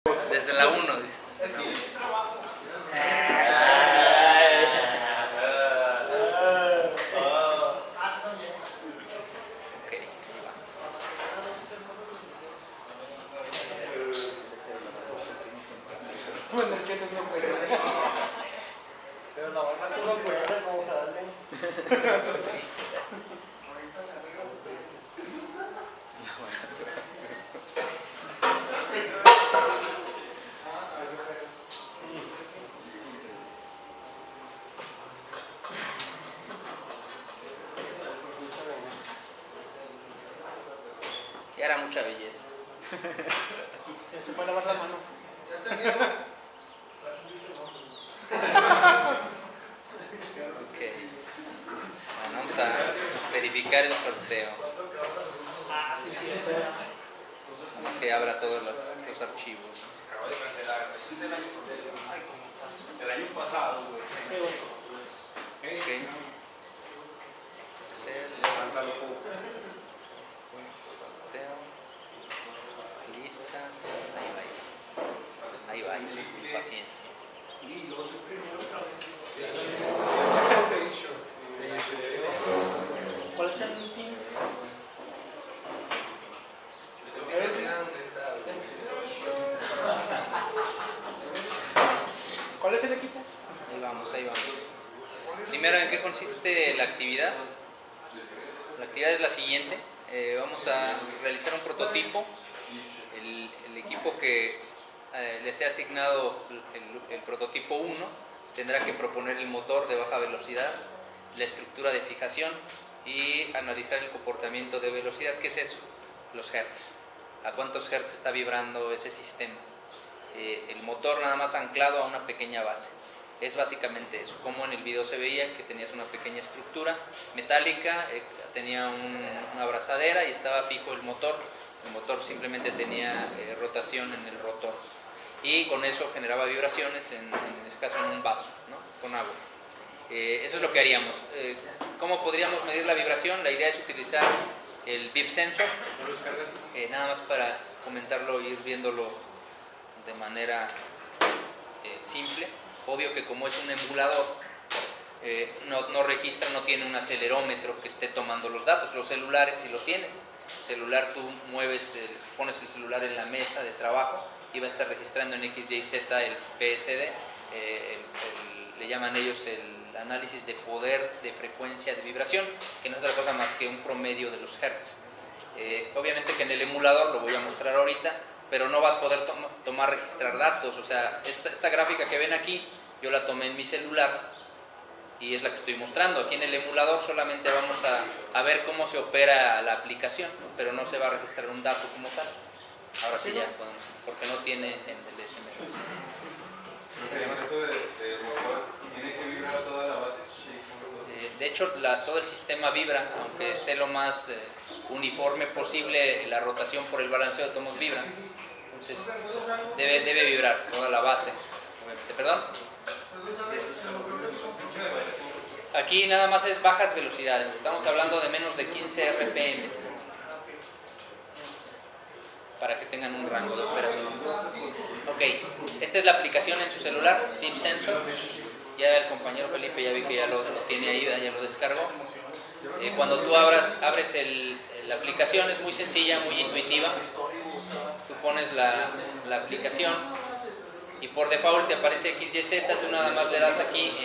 Desde la 1, dice. Ok, ahí va. Bueno, el cheto no puede. Pero la barra es una buena, como darle. Ya era mucha belleza. Ya se puede lavar la mano. Ok. Bueno, vamos a verificar el sorteo. Ah, sí, sí. Vamos que abra todos los archivos. Acabo de cancelar. Es del año pasado, güey. Ok. Sorteo. Lista. Ahí va. Paciencia. ¿Cuál es el team? ¿Cuál es el equipo? Ahí vamos. Primero, ¿en qué consiste la actividad? La actividad es la siguiente. Vamos a realizar un prototipo. El equipo que le sea asignado el prototipo 1 tendrá que proponer el motor de baja velocidad, la estructura de fijación y analizar el comportamiento de velocidad. ¿Qué es eso? Los hertz. ¿A cuántos hertz está vibrando ese sistema? El motor nada más anclado a una pequeña base. Es básicamente eso, como en el video se veía que tenías una pequeña estructura metálica, tenía una abrazadera y estaba fijo el motor simplemente tenía rotación en el rotor y con eso generaba vibraciones, en este caso en un vaso, ¿no? Con agua. Eso es lo que haríamos. ¿Cómo podríamos medir la vibración? La idea es utilizar el Beep Sensor, nada más para comentarlo, ir viéndolo de manera simple. Obvio que como es un emulador, no registra, no tiene un acelerómetro que esté tomando los datos. Los celulares sí lo tienen. Celular, tú pones el celular en la mesa de trabajo y va a estar registrando en X, Y, Z el PSD, le llaman ellos el análisis de poder de frecuencia de vibración, que no es otra cosa más que un promedio de los hertz. Obviamente que en el emulador, lo voy a mostrar ahorita, pero no va a poder registrar datos. O sea, esta gráfica que ven aquí, yo la tomé en mi celular y es la que estoy mostrando. Aquí en el emulador solamente vamos a ver cómo se opera la aplicación, ¿no? Pero no se va a registrar un dato como tal. Ahora sí ya podemos, porque no tiene el SMR. Eso del motor, ¿tiene que vibrar toda la base? De hecho, todo el sistema vibra, aunque esté lo más uniforme posible, la rotación por el balanceo de tomos vibra. Entonces, debe vibrar toda la base. ¿Perdón? Aquí nada más es bajas velocidades, estamos hablando de menos de 15 RPM para que tengan un rango de operación. Ok, esta es la aplicación en su celular, Beep Sensor. Ya el compañero Felipe ya vi que ya lo tiene ahí, ya lo descargó. Cuando tú abres la aplicación es muy sencilla, muy intuitiva. Tú pones la aplicación y por default te aparece XYZ, tú nada más le das aquí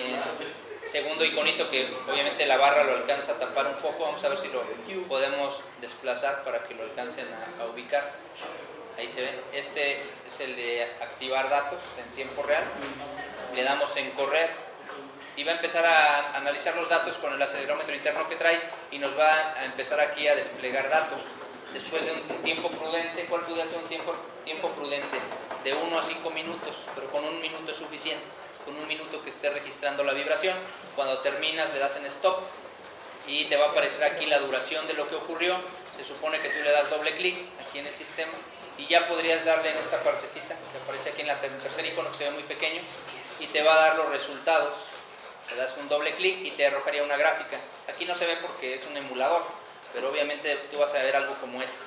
segundo iconito que obviamente la barra lo alcanza a tapar un poco. Vamos a ver si lo podemos desplazar para que lo alcancen a ubicar. Ahí se ve. Este es el de activar datos en tiempo real. Le damos en correr y va a empezar a analizar los datos con el acelerómetro interno que trae y nos va a empezar aquí a desplegar datos. Después de un tiempo prudente, ¿cuál puede ser un tiempo prudente? De 1 a 5 minutos, pero con 1 minuto es suficiente. Con 1 minuto que esté registrando la vibración. Cuando terminas le das en stop y te va a aparecer aquí la duración de lo que ocurrió. Se supone que tú le das doble clic aquí en el sistema y ya podrías darle en esta partecita que aparece aquí en el tercer icono, que se ve muy pequeño, y te va a dar los resultados. Le das un doble clic y te arrojaría una gráfica. Aquí no se ve porque es un emulador, pero obviamente tú vas a ver algo como este,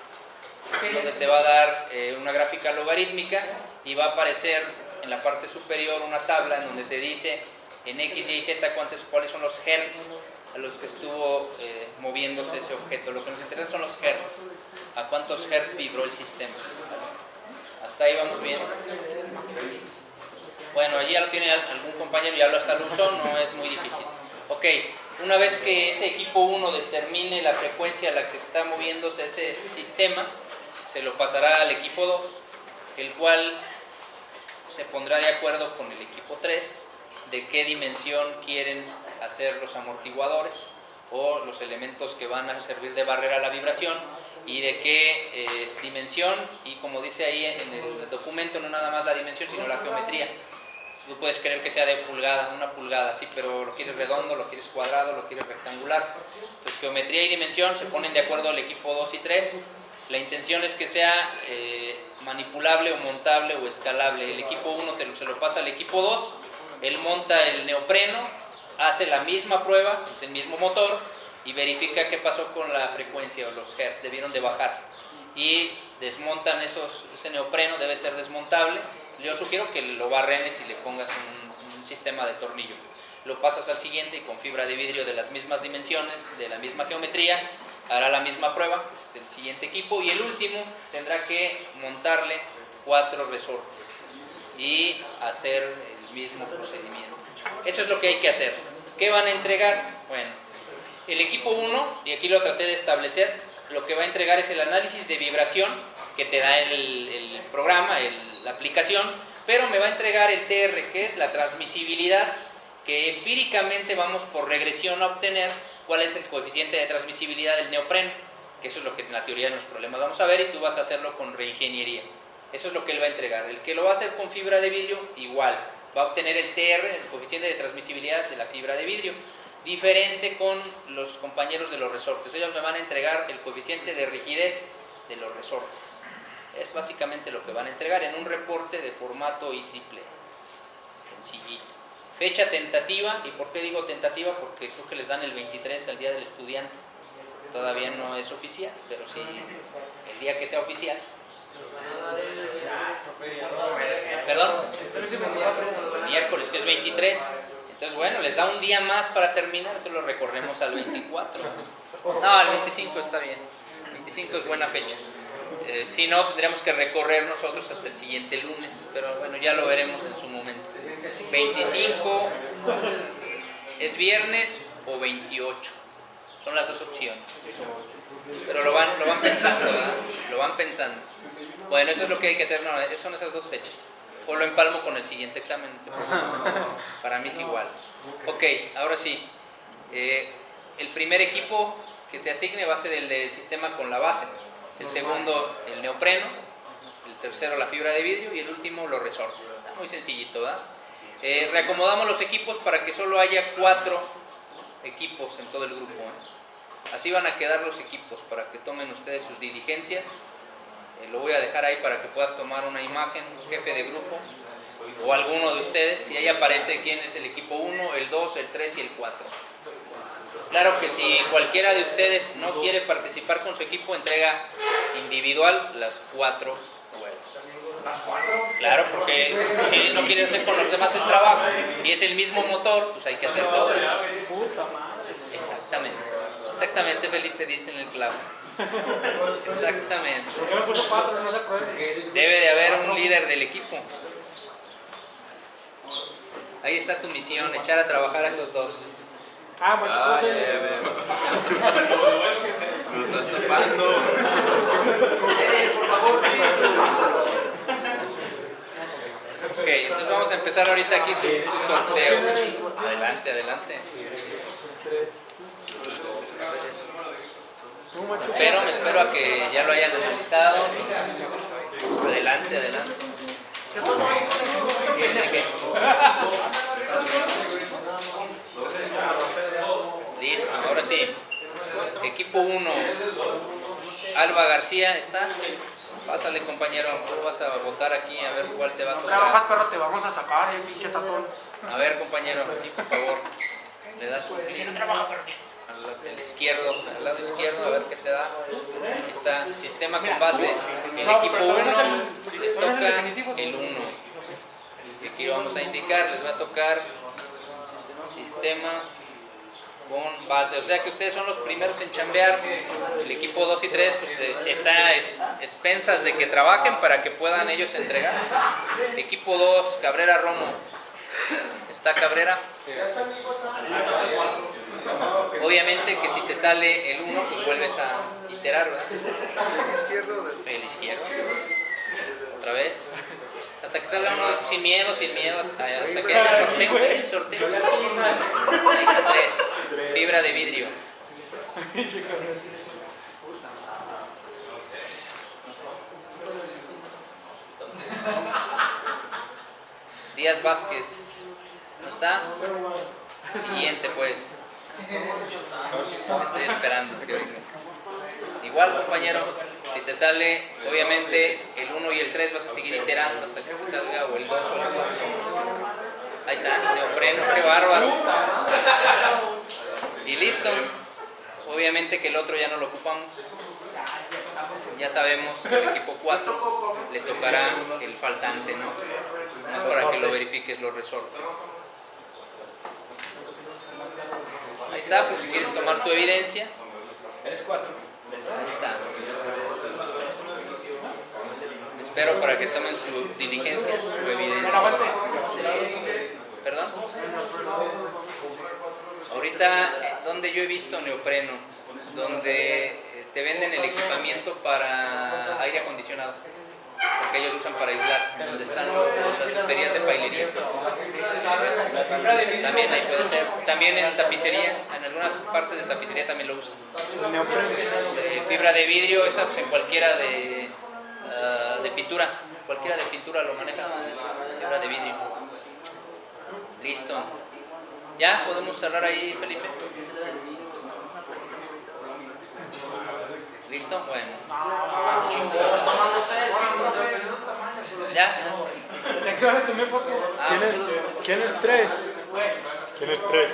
donde te va a dar una gráfica logarítmica y va a aparecer en la parte superior una tabla en donde te dice en X, Y, Z cuáles son los hertz a los que estuvo moviéndose ese objeto. Lo que nos interesa son los hertz, a cuántos hertz vibró el sistema. Hasta ahí vamos bien. Bueno, allí ya lo tiene algún compañero, ya hasta lo usó, no es muy difícil. Ok, una vez que ese equipo 1 determine la frecuencia a la que está moviéndose ese sistema, se lo pasará al equipo 2, el cual se pondrá de acuerdo con el equipo 3 de qué dimensión quieren hacer los amortiguadores o los elementos que van a servir de barrera a la vibración y de qué dimensión, y como dice ahí en el documento, no nada más la dimensión sino la geometría. Tú puedes querer que sea de pulgada, una pulgada, sí, pero lo quieres redondo, lo quieres cuadrado, lo quieres rectangular. Entonces geometría y dimensión se ponen de acuerdo al equipo 2 y 3. La intención es que sea manipulable o montable o escalable. El equipo 1 se lo pasa al equipo 2, él monta el neopreno, hace la misma prueba, es el mismo motor, y verifica qué pasó con la frecuencia o los hertz, debieron de bajar. Y desmontan ese neopreno, debe ser desmontable. Yo sugiero que lo barrenes y le pongas un sistema de tornillo. Lo pasas al siguiente y con fibra de vidrio de las mismas dimensiones, de la misma geometría, hará la misma prueba, que es el siguiente equipo, y el último tendrá que montarle 4 resortes y hacer el mismo procedimiento. Eso es lo que hay que hacer. ¿Qué van a entregar? Bueno, el equipo 1, y aquí lo traté de establecer, lo que va a entregar es el análisis de vibración que te da el programa, la aplicación, pero me va a entregar el TR, que es la transmisibilidad, que empíricamente vamos por regresión a obtener cuál es el coeficiente de transmisibilidad del neopreno, que eso es lo que en la teoría de los problemas vamos a ver, y tú vas a hacerlo con reingeniería. Eso es lo que él va a entregar. El que lo va a hacer con fibra de vidrio, igual, va a obtener el TR, el coeficiente de transmisibilidad de la fibra de vidrio, diferente con los compañeros de los resortes. Ellos me van a entregar el coeficiente de rigidez de los resortes. Es básicamente lo que van a entregar en un reporte de formato IEEE, sencillito. Fecha tentativa, ¿y por qué digo tentativa? Porque creo que les dan el 23 al día del estudiante. Todavía no es oficial, pero sí, el día que sea oficial. ¿Perdón? Miércoles, que es 23. Entonces, bueno, les da un día más para terminar, entonces lo recorremos al 24. No, al 25 está bien. 25 es buena fecha. Si no, tendríamos que recorrer nosotros hasta el siguiente lunes, pero bueno, ya lo veremos en su momento. 25 es viernes o 28, son las dos opciones, pero lo van pensando, ¿verdad? Lo van pensando. Bueno, eso es lo que hay que hacer, no, son esas dos fechas. O lo empalmo con el siguiente examen, para mí es igual. Ok, ahora sí, el primer equipo que se asigne va a ser el del sistema con la base, el segundo el neopreno, el tercero la fibra de vidrio y el último los resortes. Está muy sencillito, ¿verdad? Reacomodamos los equipos para que solo haya 4 equipos en todo el grupo. Así van a quedar los equipos para que tomen ustedes sus diligencias. Lo voy a dejar ahí para que puedas tomar una imagen, jefe de grupo o alguno de ustedes, y ahí aparece quién es el equipo 1, el 2, el 3 y el 4. Claro que si cualquiera de ustedes no quiere participar con su equipo, entrega individual las 4 ruedas. ¿Las 4? Claro, porque si no quieren hacer con los demás el trabajo y es el mismo motor, pues hay que hacer todo. Puta madre. Exactamente, Felipe, diste en el clavo. Exactamente. ¿Por qué me puso 4 si no se puede? Debe de haber un líder del equipo. Ahí está tu misión, echar a trabajar a esos dos. Ah, bueno, Lo está chapando. Por favor, sí. Ok, entonces vamos a empezar ahorita aquí su sorteo. Adelante, adelante. Me espero a que ya lo hayan analizado. Adelante, adelante. Listo, ahora sí. Equipo 1. Alba García, ¿está? Pásale, compañero. Tú vas a votar aquí a ver cuál te va a trabajas, tocar. perro, te vamos a sacar, pinche tatón. A ver, compañero, aquí, por favor. Le das un... Si no trabaja, perro, al izquierdo, al lado izquierdo, a ver qué te da. Ahí está, sistema con base. El equipo 1 les toca el 1. Y aquí lo vamos a indicar, les va a tocar sistema con base. O sea que ustedes son los primeros en chambear. El equipo 2 y 3 pues, está a expensas de que trabajen para que puedan ellos entregar. El equipo 2, Cabrera Romo. ¿Está Cabrera? Obviamente que si te sale el 1, pues vuelves a iterar, ¿verdad? El izquierdo. Otra vez. Hasta que salga uno sin miedo, hasta que haya el sorteo. Ahí está 3. Fibra de vidrio. Díaz Vázquez. ¿No está? Siguiente pues. Estoy esperando que venga. Igual compañero, si te sale obviamente el 1 y el 3 vas a seguir iterando hasta que te salga o el 2 o el 4. Ahí está, neopreno, qué bárbaro. Y listo. Obviamente que el otro ya no lo ocupamos. Ya sabemos que el equipo 4 le tocará el faltante, ¿no? Más para que lo verifiques los resortes. Ahí está, por si quieres tomar tu evidencia. Eres 4. Ahí está. Espero para que tomen su diligencia, su evidencia. ¿Perdón? Ahorita, donde yo he visto neopreno, donde te venden el equipamiento para aire acondicionado, porque ellos lo usan para aislar, donde están las tuberías de pailería. También ahí puede ser. También en tapicería, en algunas partes de tapicería también lo usan. Fibra de vidrio, esa pues, en cualquiera de pintura. Cualquiera de pintura lo maneja. Fibra de vidrio. Listo. ¿Ya? ¿Podemos cerrar ahí, Felipe? ¿Listo? Bueno. ¿Ya? ¿Quién es 3? ¿Quién es 3?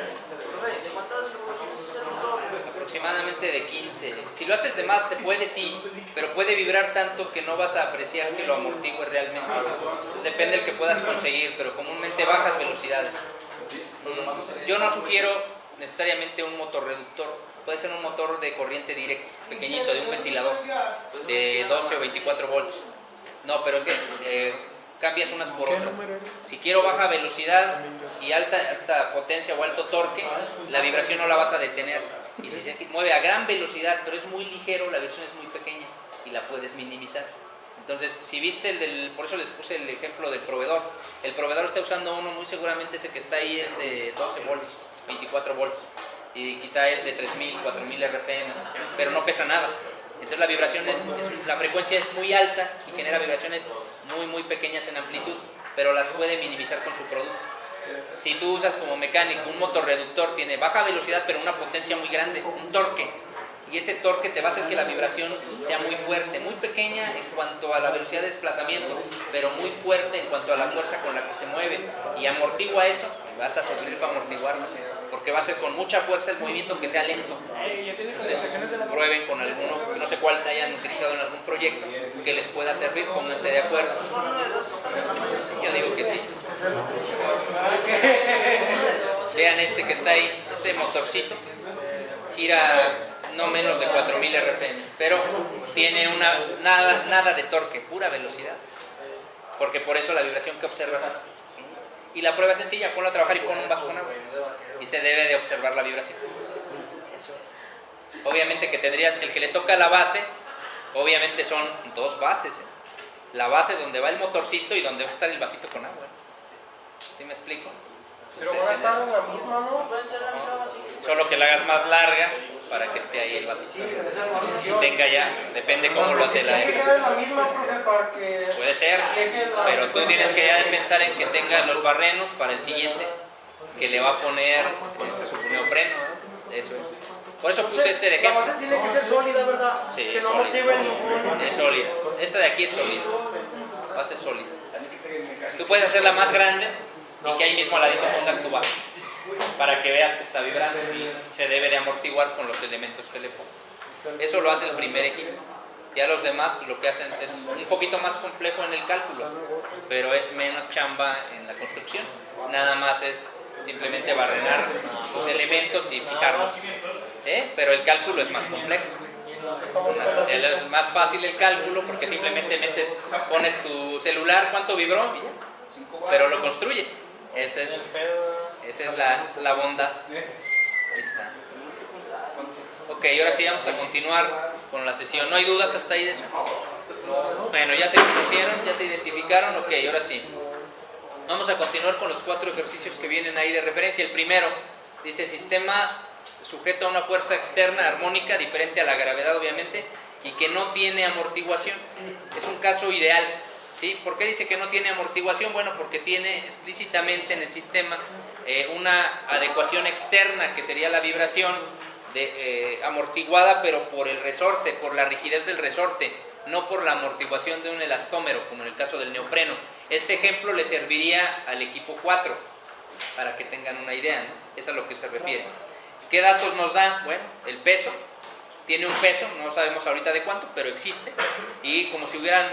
Aproximadamente de 15. Si lo haces de más se puede, sí, pero puede vibrar tanto que no vas a apreciar que lo amortigue realmente. Pues depende del que puedas conseguir, pero comúnmente bajas velocidades. Yo no sugiero necesariamente un motor reductor. Puede ser un motor de corriente directa, pequeñito, de un ventilador de 12 o 24 volts. No, pero es que cambias unas por otras. Si quiero baja velocidad y alta potencia o alto torque, la vibración no la vas a detener. Y si se mueve a gran velocidad, pero es muy ligero, la vibración es muy pequeña y la puedes minimizar. Entonces, si viste por eso les puse el ejemplo del proveedor. El proveedor está usando uno, muy seguramente ese que está ahí es de 12 volts, 24 volts. Y quizá es de 3000, 4000 RPM, pero no pesa nada. Entonces la vibración la frecuencia es muy alta y genera vibraciones muy pequeñas en amplitud, pero las puede minimizar con su producto. Si tú usas como mecánico un motor reductor, tiene baja velocidad pero una potencia muy grande, un torque, y ese torque te va a hacer que la vibración sea muy fuerte, muy pequeña en cuanto a la velocidad de desplazamiento, pero muy fuerte en cuanto a la fuerza con la que se mueve, y amortigua eso, vas a sufrir para amortiguarlo, porque va a ser con mucha fuerza el movimiento que sea lento. Entonces, prueben con alguno, no sé cuál hayan utilizado en algún proyecto, que les pueda servir, pónganse de acuerdo. Yo digo que sí. Vean este que está ahí, ese motorcito, gira no menos de 4000 RPM, pero tiene nada de torque, pura velocidad, porque por eso la vibración que observas es pequeña. Y la prueba es sencilla, ponlo a trabajar y pon un vaso con agua y se debe de observar la vibración. Eso es. Obviamente que tendrías que el que le toca la base, obviamente son dos bases, la base donde va el motorcito y donde va a estar el vasito con agua. ¿Sí me explico? Pero van a estar en la misma, ¿no? Solo que la hagas más larga para que esté ahí el vasito. Y tenga ya, depende cómo lo hace la Tiene que quedar en la misma para que... Puede ser, pero tú tienes que ya pensar en que tenga los barrenos para el siguiente, que le va a poner su neopreno, ¿no? Eso es. Por eso puse este de ejemplo. La base tiene que ser sólida, ¿verdad? Sí, que es no sólida. motive ningún... Es sólida. Esta de aquí es sólida. Base sólida. Tú puedes hacerla más grande y que ahí mismo al ladito pongas tu base. para que veas que está vibrando y se debe de amortiguar con los elementos que le pongas. Eso lo hace el primer equipo. Ya los demás pues, lo que hacen es un poquito más complejo en el cálculo, pero es menos chamba en la construcción. Nada más es simplemente barrenar sus elementos y fijarlos. Pero el cálculo es más complejo. Es más fácil el cálculo porque simplemente pones tu celular, cuánto vibró y ya. Pero lo construyes. Esa es la bondad. Ahí está. Ok, ahora sí vamos a continuar con la sesión. ¿No hay dudas hasta ahí de eso? Bueno, ya se conocieron, ya se identificaron. Ok, ahora sí. Vamos a continuar con los 4 ejercicios que vienen ahí de referencia. El primero dice sistema sujeto a una fuerza externa armónica diferente a la gravedad, obviamente, y que no tiene amortiguación. Es un caso ideal. ¿Sí? ¿Por qué dice que no tiene amortiguación? Bueno, porque tiene explícitamente en el sistema una adecuación externa, que sería la vibración amortiguada, pero por el resorte, por la rigidez del resorte, no por la amortiguación de un elastómero, como en el caso del neopreno. Este ejemplo le serviría al equipo 4, para que tengan una idea, ¿no? Es a lo que se refiere. ¿Qué datos nos da? Bueno, el peso. Tiene un peso, no sabemos ahorita de cuánto, pero existe. Y como si hubieran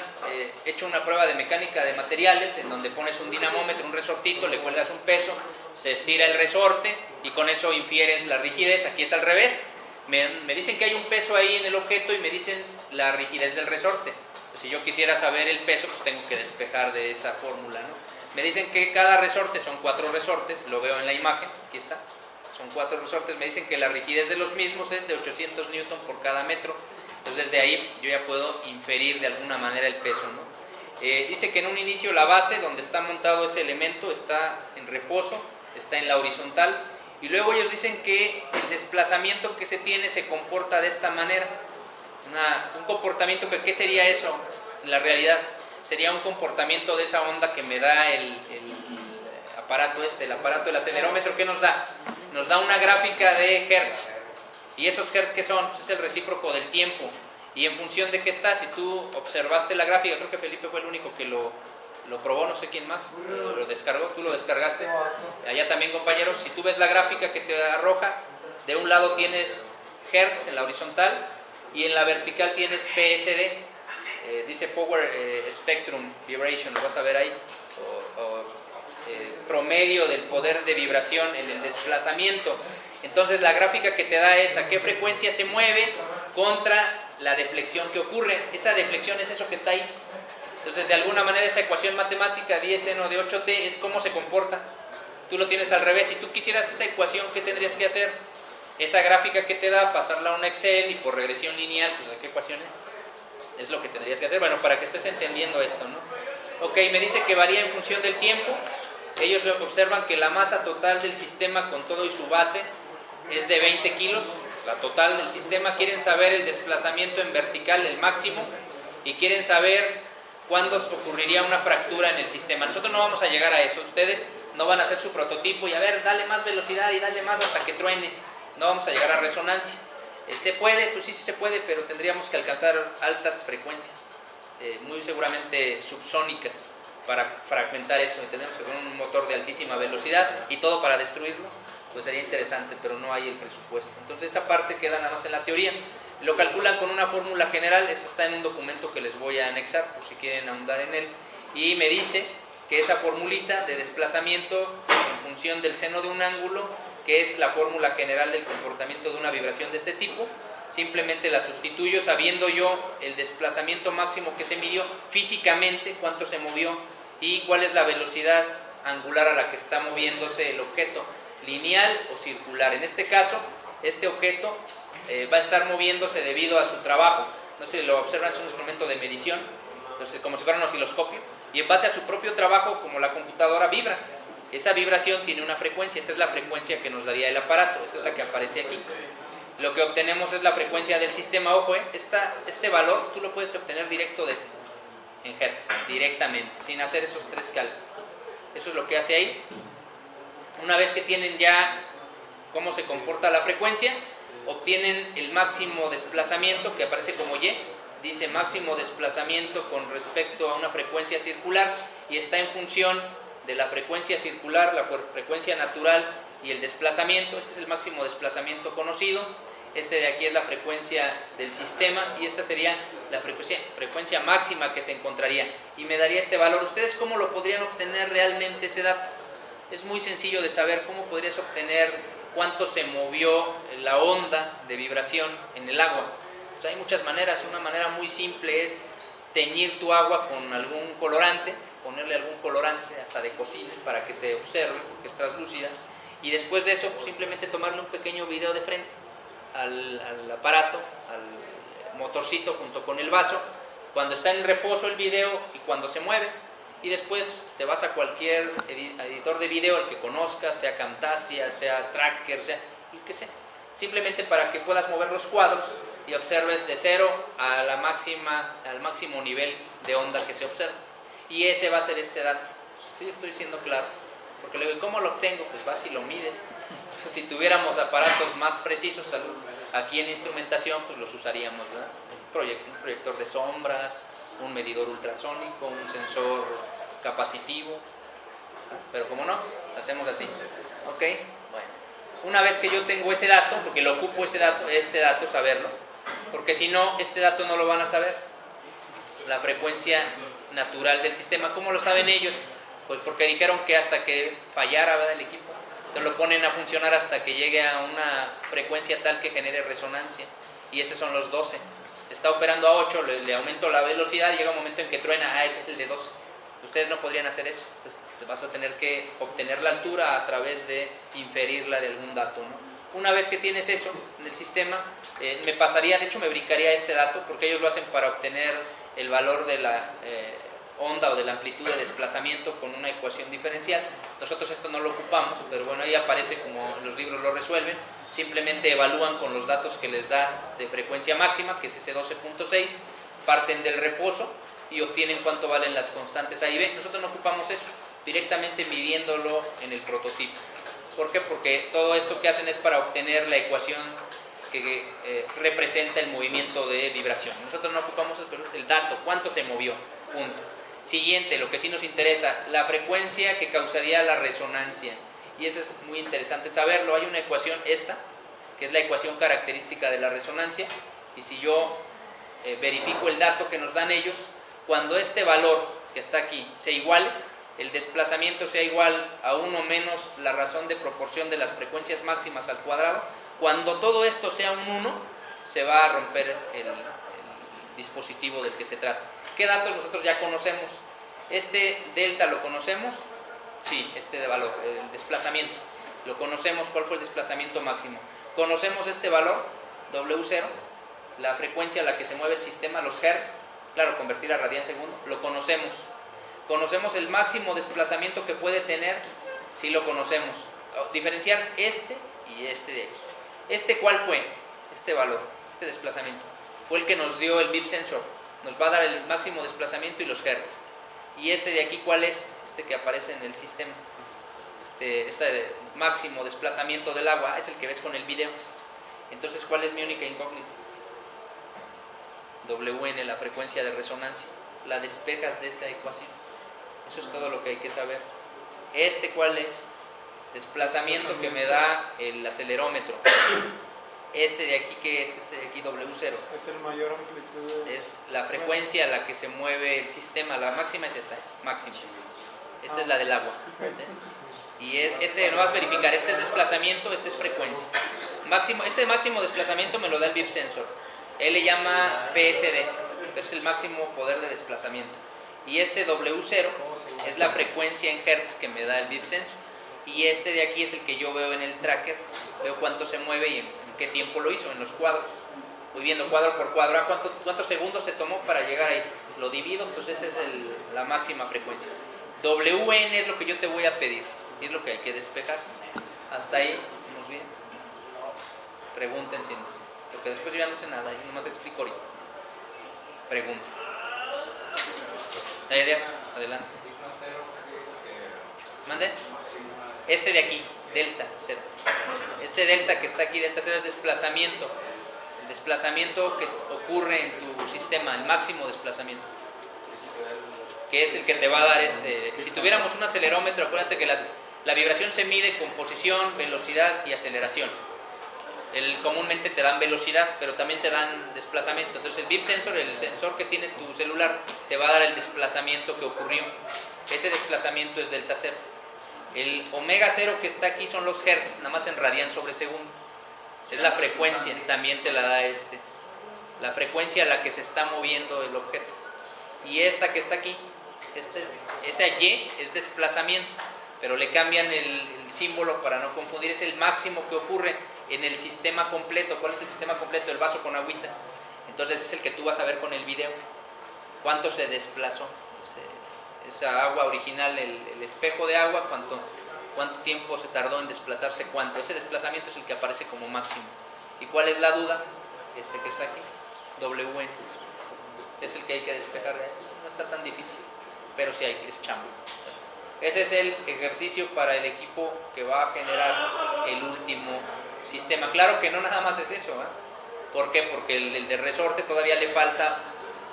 hecho una prueba de mecánica de materiales, en donde pones un dinamómetro, un resortito, le cuelgas un peso, se estira el resorte y con eso infieres la rigidez. Aquí es al revés. Me dicen que hay un peso ahí en el objeto y me dicen la rigidez del resorte. Pues si yo quisiera saber el peso, pues tengo que despejar de esa fórmula, ¿no? Me dicen que cada resorte, son 4 resortes, lo veo en la imagen, aquí está. Son 4 resortes, me dicen que la rigidez de los mismos es de 800 newton por cada metro. Entonces desde ahí yo ya puedo inferir de alguna manera el peso, ¿no? Dice que en un inicio la base donde está montado ese elemento está en reposo, está en la horizontal, y luego ellos dicen que el desplazamiento que se tiene se comporta de esta manera. Un comportamiento que, ¿qué sería eso en la realidad? Sería un comportamiento de esa onda que me da el aparato el aparato del acelerómetro. ¿Qué nos da? Nos da una gráfica de hertz. ¿Y esos hertz qué son? Pues es el recíproco del tiempo. Y en función de qué está, si tú observaste la gráfica, creo que Felipe fue el único que lo probó, no sé quién más, lo descargó, tú lo descargaste. Allá también, compañeros, si tú ves la gráfica que te arroja, de un lado tienes hertz en la horizontal y en la vertical tienes PSD, dice Power Spectrum Vibration, lo vas a ver ahí, promedio del poder de vibración en el desplazamiento. Entonces la gráfica que te da es a qué frecuencia se mueve contra la deflexión que ocurre. Esa deflexión es eso que está ahí. Entonces de alguna manera esa ecuación matemática 10 seno de 8t es cómo se comporta. Tú lo tienes al revés. Si tú quisieras esa ecuación, ¿qué tendrías que hacer? Esa gráfica que te da, pasarla a un Excel y por regresión lineal, pues ¿a qué ecuación es? Es lo que tendrías que hacer. Bueno, para que estés entendiendo esto, ¿no? Ok, me dice que varía en función del tiempo. Ellos observan que la masa total del sistema con todo y su base es de 20 kilos, la total del sistema. Quieren saber el desplazamiento en vertical, el máximo, y quieren saber cuándo ocurriría una fractura en el sistema. Nosotros no vamos a llegar a eso. Ustedes no van a hacer su prototipo y a ver, dale más velocidad y dale más hasta que truene. No vamos a llegar a resonancia. ¿Se puede? Pues sí, sí se puede, pero tendríamos que alcanzar altas frecuencias, muy seguramente subsónicas, para fragmentar eso. Y tenemos que poner un motor de altísima velocidad y todo para destruirlo. Pues sería interesante, pero no hay el presupuesto. Entonces esa parte queda nada más en la teoría. Lo calculan con una fórmula general, eso está en un documento que les voy a anexar por si quieren ahondar en él. Y me dice que esa formulita de desplazamiento en función del seno de un ángulo, que es la fórmula general del comportamiento de una vibración de este tipo, simplemente la sustituyo sabiendo yo el desplazamiento máximo que se midió físicamente, cuánto se movió y cuál es la velocidad angular a la que está moviéndose el objeto, lineal o circular. En este caso, este objeto va a estar moviéndose debido a su trabajo. No sé si lo observan, es un instrumento de medición, entonces, como si fuera un osciloscopio, y en base a su propio trabajo, como la computadora vibra. Esa vibración tiene una frecuencia, esa es la frecuencia que nos daría el aparato, esa es la que aparece aquí. Lo que obtenemos es la frecuencia del sistema. Ojo, este valor tú lo puedes obtener directo de esto, en hertz, directamente, sin hacer esos 3 cálculos. Eso es lo que hace ahí. Una vez que tienen ya cómo se comporta la frecuencia, obtienen el máximo desplazamiento, que aparece como Y, dice máximo desplazamiento con respecto a una frecuencia circular, y está en función de la frecuencia circular, la frecuencia natural y el desplazamiento. Este es el máximo desplazamiento conocido. Este de aquí es la frecuencia del sistema y esta sería la frecuencia máxima que se encontraría y me daría este valor. ¿Ustedes cómo lo podrían obtener realmente ese dato? Es muy sencillo de saber. ¿Cómo podrías obtener cuánto se movió la onda de vibración en el agua? Pues hay muchas maneras. Una manera muy simple es teñir tu agua con algún colorante, ponerle algún colorante hasta de cocina para que se observe, porque es translúcida, y después de eso pues simplemente tomarle un pequeño video de frente al aparato, al motorcito junto con el vaso, cuando está en reposo el video y cuando se mueve, y después te vas a cualquier editor de video, el que conozcas, sea Camtasia, sea Tracker, sea el que sea, simplemente para que puedas mover los cuadros y observes de cero a la al máximo nivel de onda que se observa. Y ese va a ser este dato. Estoy siendo claro. Porque luego, ¿cómo lo obtengo? Pues vas y lo mides. Si tuviéramos aparatos más precisos aquí en instrumentación, pues los usaríamos, ¿verdad? Un proyector de sombras, un medidor ultrasónico, un sensor capacitivo. Pero como no, lo hacemos así. ¿Ok? Bueno. Una vez que yo tengo ese dato, porque lo ocupo este dato, saberlo, porque si no, este dato no lo van a saber. La frecuencia natural del sistema, ¿cómo lo saben ellos? Pues porque dijeron que hasta que fallara, ¿verdad?, el equipo, entonces lo ponen a funcionar hasta que llegue a una frecuencia tal que genere resonancia, y esos son los 12. Está operando a 8, le aumento la velocidad, llega un momento en que truena, ese es el de 12. Ustedes no podrían hacer eso, entonces vas a tener que obtener la altura a través de inferirla de algún dato, ¿no? Una vez que tienes eso en el sistema, me pasaría, de hecho me brincaría este dato, porque ellos lo hacen para obtener el valor de la onda o de la amplitud de desplazamiento con una ecuación diferencial. Nosotros esto no lo ocupamos, pero bueno, ahí aparece como los libros lo resuelven. Simplemente evalúan con los datos que les da de frecuencia máxima, que es ese 12.6, parten del reposo y obtienen cuánto valen las constantes A y B. Nosotros no ocupamos eso, directamente midiéndolo en el prototipo. ¿Por qué? Porque todo esto que hacen es para obtener la ecuación que representa el movimiento de vibración. Nosotros no ocupamos el dato, cuánto se movió, punto. Siguiente, lo que sí nos interesa, la frecuencia que causaría la resonancia. Y eso es muy interesante saberlo. Hay una ecuación, esta, que es la ecuación característica de la resonancia. Y si yo verifico el dato que nos dan ellos, cuando este valor que está aquí se iguale, el desplazamiento sea igual a 1 menos la razón de proporción de las frecuencias máximas al cuadrado, cuando todo esto sea un 1, se va a romper el dispositivo del que se trata. ¿Qué datos nosotros ya conocemos? Este delta lo conocemos, sí, este de valor, el desplazamiento, lo conocemos. ¿Cuál fue el desplazamiento máximo? Conocemos este valor, W0, la frecuencia a la que se mueve el sistema, los hertz, claro, convertir a radian segundo, lo conocemos. Conocemos el máximo desplazamiento que puede tener, sí lo conocemos. Diferenciar este y este de aquí. ¿Este cuál fue? Este valor, este desplazamiento. Fue el que nos dio el Beep Sensor. Nos va a dar el máximo desplazamiento y los hertz. ¿Y este de aquí cuál es? Este que aparece en el sistema. Este máximo desplazamiento del agua es el que ves con el video. Entonces, ¿cuál es mi única incógnita? WN, la frecuencia de resonancia. La despejas de esa ecuación. Eso es todo lo que hay que saber. ¿Cuál es? Desplazamiento que me da el acelerómetro. Este de aquí, ¿qué es? Este de aquí, W0. Es el mayor amplitud. Es la frecuencia a la que se mueve el sistema. La máxima es esta, máxima. Esta es la del agua. Y no vas a verificar, este es desplazamiento, este es frecuencia. Este máximo desplazamiento me lo da el Beep Sensor. Él le llama PSD, pero es el máximo poder de desplazamiento. Y este W0 es la frecuencia en hertz que me da el Beep Sensor. Y este de aquí es el que yo veo en el tracker, veo cuánto se mueve y en qué tiempo lo hizo, en los cuadros. Voy viendo cuadro por cuadro, cuántos segundos se tomó para llegar ahí. Lo divido, pues esa es la máxima frecuencia. WN es lo que yo te voy a pedir, y es lo que hay que despejar. Hasta ahí, ¿vamos bien? Pregunten si no, porque después yo ya no sé nada, yo nomás explico ahorita. Pregunta. Adelante. ¿Mande? Este de aquí, delta 0. Este delta que está aquí, delta 0, es desplazamiento. El desplazamiento que ocurre en tu sistema, el máximo desplazamiento, que es el que te va a dar Si tuviéramos un acelerómetro, acuérdate que La vibración se mide con posición, velocidad y aceleración. Comúnmente te dan velocidad, pero también te dan desplazamiento. Entonces el Beep Sensor, el sensor que tiene tu celular, te va a dar el desplazamiento que ocurrió. Ese desplazamiento es delta cero. El omega cero que está aquí son los hertz, nada más en radian sobre segundo. Es la frecuencia, también te la da la frecuencia a la que se está moviendo el objeto. Y esta que está aquí, esa Y es desplazamiento, pero le cambian el símbolo para no confundir. Es el máximo que ocurre en el sistema completo. ¿Cuál es el sistema completo? El vaso con agüita. Entonces es el que tú vas a ver con el video. ¿Cuánto se desplazó? Esa agua original, el espejo de agua, ¿cuánto tiempo se tardó en desplazarse? ¿Cuánto? Ese desplazamiento es el que aparece como máximo. ¿Y cuál es la duda? Este que está aquí, WN. Es el que hay que despejar. No está tan difícil, pero sí es chamba. Ese es el ejercicio para el equipo que va a generar el último sistema. Claro que no nada más es eso, ¿eh? ¿Por qué? Porque el de resorte todavía le falta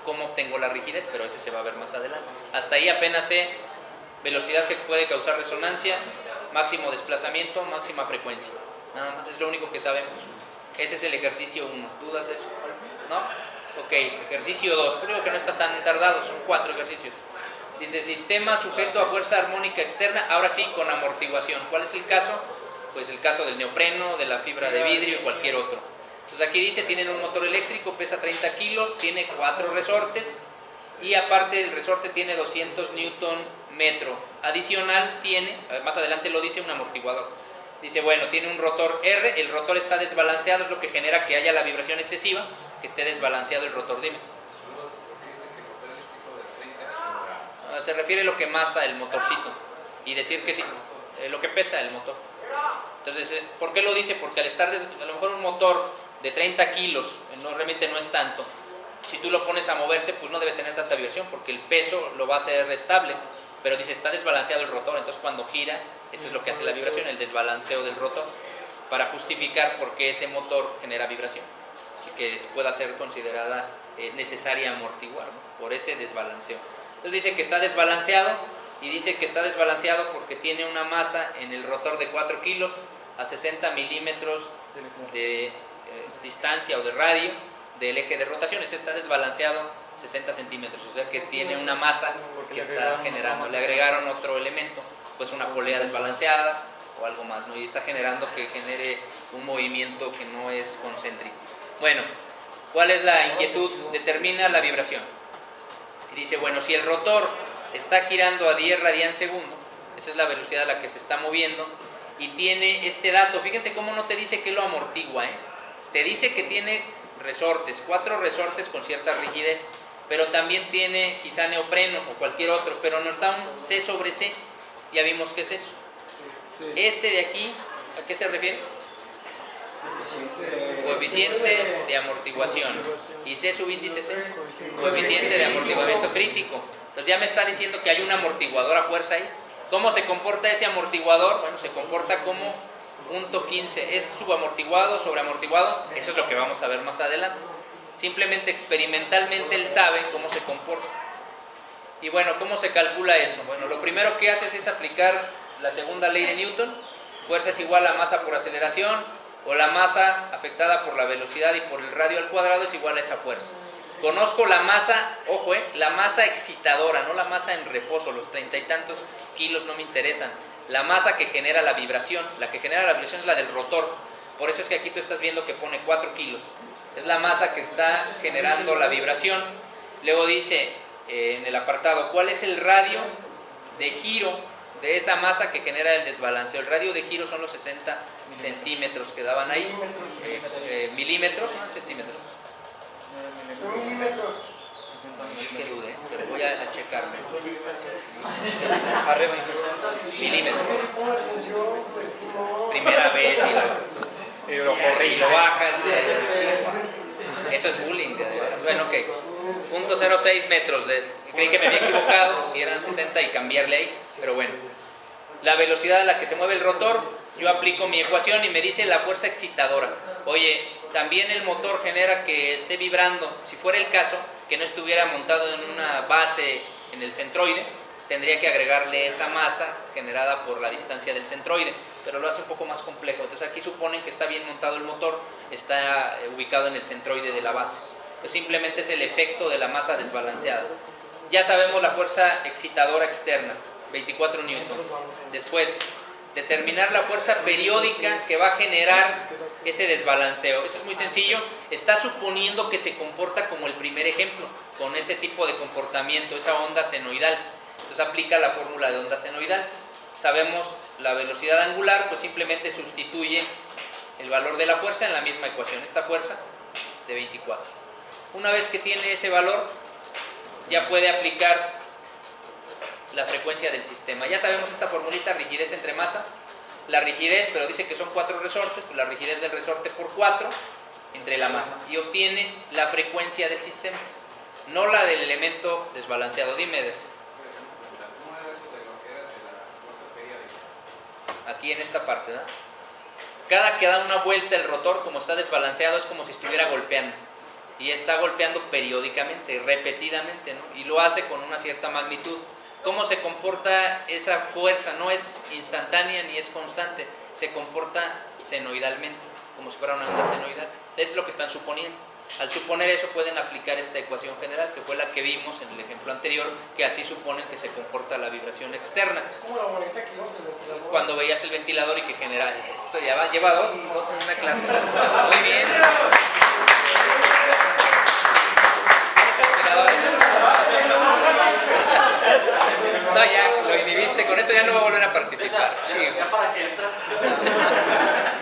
cómo obtengo la rigidez, pero ese se va a ver más adelante. Hasta ahí apenas sé velocidad que puede causar resonancia, máximo desplazamiento, máxima frecuencia. Nada más, es lo único que sabemos. Ese es el ejercicio 1. ¿Dudas de eso? ¿No? Ok, ejercicio 2. Creo que no está tan tardado, son 4 ejercicios. Dice sistema sujeto a fuerza armónica externa, ahora sí con amortiguación. ¿Cuál es el caso? Pues el caso del neopreno, de la fibra de vidrio y cualquier otro. Entonces aquí dice, tienen un motor eléctrico, pesa 30 kilos, tiene 4 resortes y aparte el resorte tiene 200 newton metro. Adicional tiene, más adelante lo dice, un amortiguador. Dice, bueno, tiene un rotor R, el rotor está desbalanceado, es lo que genera que haya la vibración excesiva, que esté desbalanceado el rotor, dime. Se refiere a lo que masa el motorcito y decir que sí, lo que pesa el motor. Entonces, ¿por qué lo dice? Porque al estar, a lo mejor un motor de 30 kilos, realmente no es tanto, si tú lo pones a moverse, pues no debe tener tanta vibración porque el peso lo va a hacer estable, pero dice, está desbalanceado el rotor, entonces cuando gira, eso es lo que hace la vibración, el desbalanceo del rotor, para justificar por qué ese motor genera vibración y que pueda ser considerada necesaria amortiguar, ¿no? Por ese desbalanceo. Entonces dice que está desbalanceado y dice que está desbalanceado porque tiene una masa en el rotor de 4 kilos a 60 milímetros de distancia o de radio del eje de rotación. Ese está desbalanceado 60 centímetros, o sea que tiene una masa que está generando. Le agregaron otro elemento, pues una polea desbalanceada o algo más, ¿no? Y está generando que genere un movimiento que no es concéntrico. Bueno, ¿cuál es la inquietud? Determina la vibración. Y dice, bueno, si el rotor está girando a 10 radian segundo, esa es la velocidad a la que se está moviendo, y tiene este dato, fíjense cómo no te dice que lo amortigua, te dice que tiene resortes, 4 resortes con cierta rigidez, pero también tiene quizá neopreno o cualquier otro, pero nos da un C sobre C, ya vimos qué es eso. Este de aquí, ¿a qué se refiere? Coeficiente de amortiguación. Y C subíndice C, coeficiente de amortiguamiento crítico. Entonces ya me está diciendo que hay un amortiguador a fuerza ahí. ¿Cómo se comporta ese amortiguador? Bueno, se comporta como punto 15. ¿Es subamortiguado, sobreamortiguado? Eso es lo que vamos a ver más adelante. Simplemente experimentalmente él sabe cómo se comporta. Y bueno, ¿cómo se calcula eso? Bueno, lo primero que haces es aplicar la segunda ley de Newton. Fuerza es igual a masa por aceleración, o la masa afectada por la velocidad y por el radio al cuadrado es igual a esa fuerza. Conozco la masa, ojo, la masa excitadora, no la masa en reposo, los 30 y tantos kilos no me interesan. La masa que genera la vibración, la que genera la vibración es la del rotor. Por eso es que aquí tú estás viendo que pone 4 kilos. Es la masa que está generando la vibración. Luego dice en el apartado, ¿cuál es el radio de giro de esa masa que genera el desbalanceo? El radio de giro son los 60 centímetros que daban ahí. Milímetros, no centímetros. Milímetros. No es que dude, pero voy a checarme. Arriba Milímetros. Primera vez y lo corre y lo bajas. Eso es bullying. Bueno, ok. 0.06 metros. Creí que me había equivocado y eran 60 y cambiarle ahí, pero bueno. La velocidad a la que se mueve el rotor, yo aplico mi ecuación y me dice la fuerza excitadora. Oye, también el motor genera que esté vibrando. Si fuera el caso, que no estuviera montado en una base en el centroide, tendría que agregarle esa masa generada por la distancia del centroide, pero lo hace un poco más complejo. Entonces aquí suponen que está bien montado el motor, está ubicado en el centroide de la base. Entonces simplemente es el efecto de la masa desbalanceada. Ya sabemos la fuerza excitadora externa, 24 newton. Después, determinar la fuerza periódica que va a generar ese desbalanceo. Eso es muy sencillo, está suponiendo que se comporta como el primer ejemplo, con ese tipo de comportamiento, esa onda senoidal. Entonces aplica la fórmula de onda senoidal. Sabemos la velocidad angular, pues simplemente sustituye el valor de la fuerza en la misma ecuación, esta fuerza de 24. Una vez que tiene ese valor, ya puede aplicar la frecuencia del sistema. Ya sabemos esta formulita, rigidez entre masa. La rigidez, pero dice que son 4 resortes, pues la rigidez del resorte por 4 entre la masa. Y obtiene la frecuencia del sistema, no la del elemento desbalanceado. Dime, aquí en esta parte, ¿no? Cada que da una vuelta el rotor, como está desbalanceado, es como si estuviera golpeando. Y está golpeando periódicamente, repetidamente, ¿no? Y lo hace con una cierta magnitud. ¿Cómo se comporta esa fuerza? No es instantánea ni es constante, se comporta senoidalmente, como si fuera una onda senoidal. Eso es lo que están suponiendo. Al suponer eso pueden aplicar esta ecuación general, que fue la que vimos en el ejemplo anterior, que así suponen que se comporta la vibración externa. Es como la bonita que vimos en el ventilador. Cuando veías el ventilador y que genera eso, lleva dos en una clase. Muy bien. No, ya lo inhibiste, con eso ya no va a volver a participar. Ya para que entra.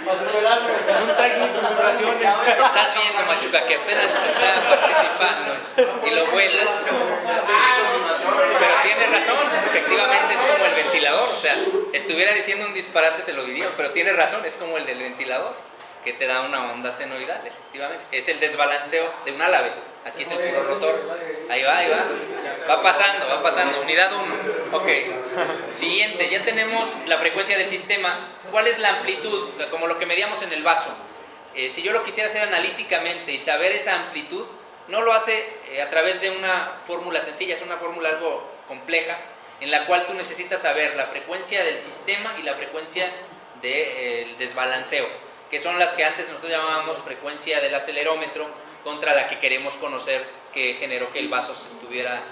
Es un técnico de vibraciones. Estás viendo, Machuca, que apenas está participando y lo vuelas. Pero tiene razón, efectivamente es como el ventilador. O sea, estuviera diciendo un disparate se lo diría, pero tiene razón, es como el del ventilador, que te da una onda senoidal, efectivamente. Es el desbalanceo de un álave. Aquí es el puro rotor. Ahí va, ahí va. Va pasando. Unidad 1. Ok. Siguiente, ya tenemos la frecuencia del sistema. ¿Cuál es la amplitud? Como lo que medíamos en el vaso. Si yo lo quisiera hacer analíticamente y saber esa amplitud, no lo hace a través de una fórmula sencilla, es una fórmula algo compleja, en la cual tú necesitas saber la frecuencia del sistema y la frecuencia del desbalanceo, que son las que antes nosotros llamábamos frecuencia del acelerómetro, contra la que queremos conocer que generó que el vaso se estuviera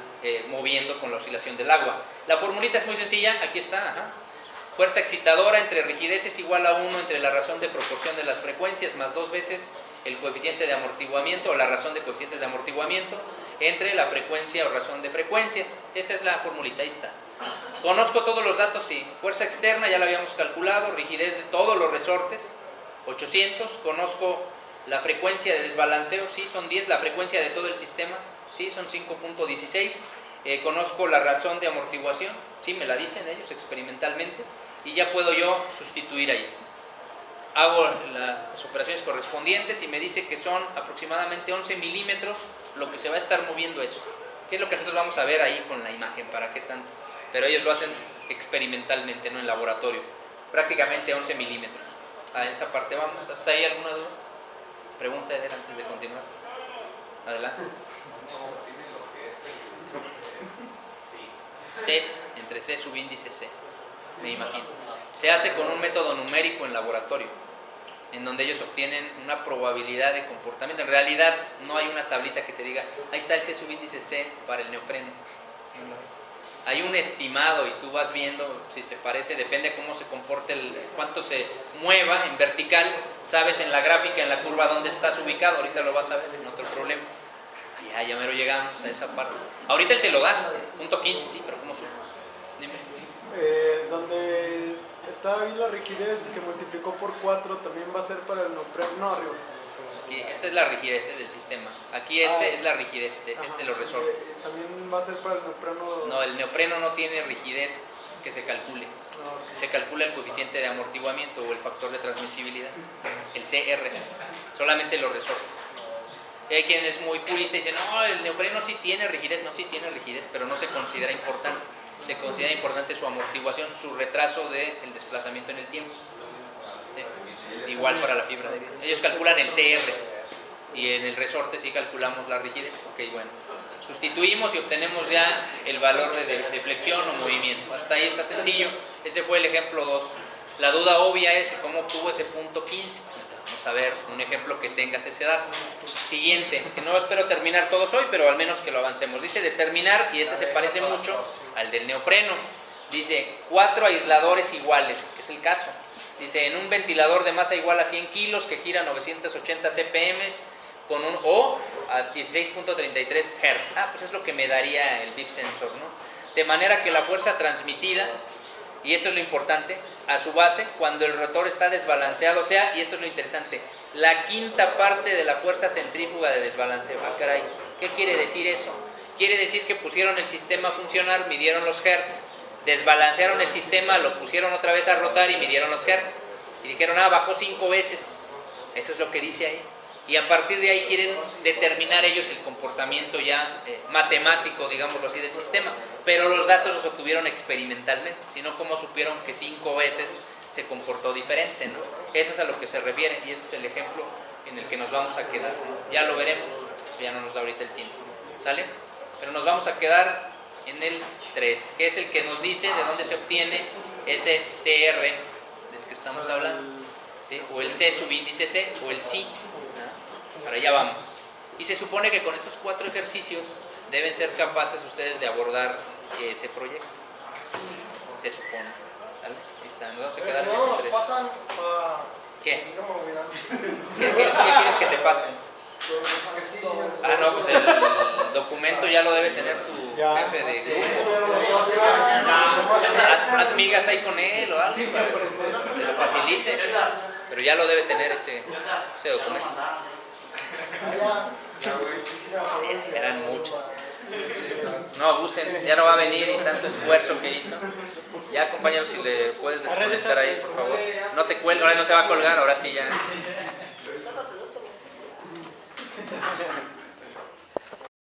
moviendo con la oscilación del agua. La formulita es muy sencilla, aquí está. Fuerza excitadora entre rigidez es igual a 1 entre la razón de proporción de las frecuencias más 2 veces el coeficiente de amortiguamiento o la razón de coeficientes de amortiguamiento entre la frecuencia o razón de frecuencias. Esa es la formulita, ahí está. Conozco todos los datos, sí. Fuerza externa ya lo habíamos calculado, rigidez de todos los resortes, 800. Conozco la frecuencia de desbalanceo, sí, son 10. La frecuencia de todo el sistema, sí, son 5.16. Conozco la razón de amortiguación, sí, me la dicen ellos experimentalmente, y ya puedo yo sustituir ahí. Hago las operaciones correspondientes y me dice que son aproximadamente 11 milímetros lo que se va a estar moviendo eso. ¿Qué es lo que nosotros vamos a ver ahí con la imagen? ¿Para qué tanto? Pero ellos lo hacen experimentalmente, no en laboratorio. Prácticamente 11 milímetros. A esa parte vamos. ¿Hasta ahí alguna duda? Pregunta, Eder, antes de continuar. Adelante. C, entre C subíndice C, me imagino. Se hace con un método numérico en laboratorio, en donde ellos obtienen una probabilidad de comportamiento. En realidad no hay una tablita que te diga, ahí está el C subíndice C para el neopreno. Hay un estimado y tú vas viendo si se parece, depende de cómo se comporte, cuánto se mueva en vertical, sabes en la gráfica, en la curva dónde estás ubicado, ahorita lo vas a ver en otro problema. Ya mero llegamos a esa parte. Ahorita él te lo da, punto 15, sí, pero ¿cómo sube? Dime. Donde está ahí la rigidez que multiplicó por 4, también va a ser para el neopreno, no arriba. Aquí, esta es la rigidez del sistema. Aquí es la rigidez de los resortes. También va a ser para el neopreno. No, el neopreno no tiene rigidez que se calcule. Se calcula el coeficiente de amortiguamiento o el factor de transmisibilidad, el TR, solamente los resortes. Y hay quien es muy purista y dice, no, el neopreno sí tiene rigidez, no, sí tiene rigidez, pero no se considera importante. Se considera importante su amortiguación, su retraso del desplazamiento en el tiempo. Igual para la fibra de vidrio. Ellos calculan el TR y en el resorte sí calculamos la rigidez. Ok, bueno. Sustituimos y obtenemos ya el valor de flexión o movimiento. Hasta ahí está sencillo. Ese fue el ejemplo 2. La duda obvia es cómo obtuvo ese punto 15. Vamos a ver un ejemplo que tengas ese dato. Siguiente, que no espero terminar todos hoy, pero al menos que lo avancemos. Dice determinar, y este se parece mucho al del neopreno. Dice 4 aisladores iguales, que es el caso. Dice en un ventilador de masa igual a 100 kilos que gira 980 CPM con un O a 16.33 Hz. Pues es lo que me daría el bip sensor, ¿no? De manera que la fuerza transmitida, y esto es lo importante, a su base, cuando el rotor está desbalanceado, o sea, y esto es lo interesante, la quinta parte de la fuerza centrífuga de desbalanceo. Caray, ¿qué quiere decir eso? Quiere decir que pusieron el sistema a funcionar, midieron los hertz, desbalancearon el sistema, lo pusieron otra vez a rotar y midieron los hertz. Y dijeron, bajó 5 veces. Eso es lo que dice ahí. Y a partir de ahí quieren determinar ellos el comportamiento ya matemático, digámoslo así, del sistema. Pero los datos los obtuvieron experimentalmente, sino como supieron que 5 veces se comportó diferente, ¿no? Eso es a lo que se refiere y ese es el ejemplo en el que nos vamos a quedar, ¿no? Ya lo veremos, ya no nos da ahorita el tiempo, ¿sale? Pero nos vamos a quedar en el 3, que es el que nos dice de dónde se obtiene ese TR del que estamos hablando, ¿sí? O el C subíndice C o el SI. Para allá vamos. Y se supone que con esos 4 ejercicios deben ser capaces ustedes de abordar ese proyecto. Se supone. ¿Vale? Ahí está, nos vamos a quedar en ese 3. Pasan ¿Qué? ¿Qué quieres que te pasen? No, pues el documento ya lo debe tener tu jefe de grupo. Haz migas ahí con él o algo para que te lo facilite. Pero ya lo debe tener ese documento. Eran muchos. No abusen, ya no va a venir y tanto esfuerzo que hizo. Ya, compañeros, si le puedes desconectar ahí, por favor. No te cuelgues, ahora no se va a colgar, ahora sí ya.